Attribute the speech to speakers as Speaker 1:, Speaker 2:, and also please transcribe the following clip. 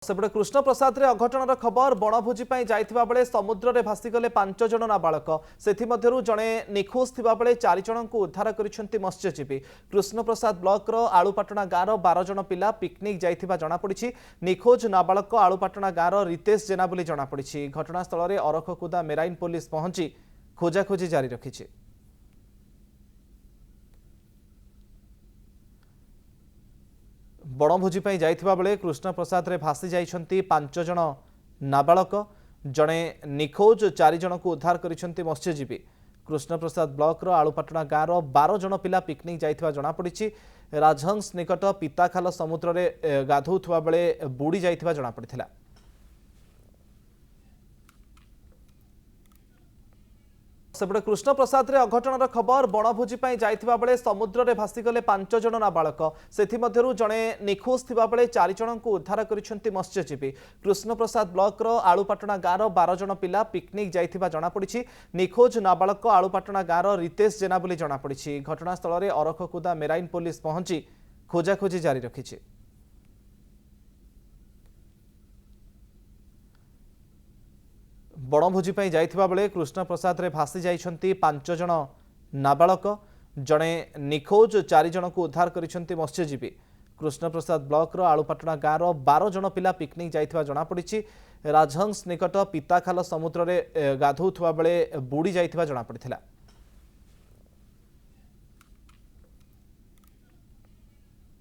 Speaker 1: सेपटे कृष्ण प्रसाद रे अघटनर खबर बणभोजी जाइथिबा बेले समुद्र रे भासीगले 5 जण नाबालक सेथिमध्यरु जणे निखोज थिबा बेले 4 जण को उद्धार करिसेंती मत्स्यजीवी। कृष्ण प्रसाद ब्लॉक रो आलुपाटना गाँव 12 जण पिला पिकनिक जाइथिबा जणा पड़िछि। निखोज नाबालक आलुपाटना गाँव रितेश जेना बोली जणा पड़िछि। घटनास्थल रे अरखकुदा मेराइन पुलिस पहुंची खोजाखोजी जारी रखिछि। बणभोजी जाइथिबा बेले कृष्ण प्रसाद रे भासी जाइछंती 5 जण नाबालक जणे निखोज 4 जण को उद्धार करिसेंती मत्स्यजीवी। कृष्ण प्रसाद ब्लॉक रो आलुपाटना गाँव 12 जण पिला पिकनिक जाइथिबा जणा पड़िछि। राजहंस निकट पिताखाल समुद्र रे गाधौथुवा बेले बुड़ी जाइथिबा जणा पड़िथिला। सेपटे कृष्ण प्रसाद रे अघटनर खबर बणभोजी जाइथिबा बेले समुद्र रे भासीगले 5 जण नाबालक सेथिमध्यरु जणे निखोज थिबा बेले 4 जण को उद्धार करिसेंती मत्स्यजीवी। कृष्ण प्रसाद ब्लॉक रो आलुपाटना गाँव 12 जण पिला पिकनिक जाइथिबा जणा पड़िछि। निखोज नाबालक आलुपाटना गाँव रितेश जेना बोली जणा पड़िछि। घटनास्थल रे अरखकुदा मेराइन पुलिस पहुंची खोजाखोजी जारी रखिछि। बणभोजी जाइथिबा बेले कृष्ण प्रसाद रे भासी जाइछंती 5 जण नाबालक जणे निखोज 4 जण को उद्धार करिसेंती मत्स्यजीवी। कृष्ण प्रसाद ब्लॉक रो आलुपाटना गाँव 12 जण पिला पिकनिक जाइथिबा जणा पड़िछि। राजहंस निकट पिताखाल समुद्र रे गाधौथुवा बेले बुड़ी जाइथिबा जणा पड़िथिला।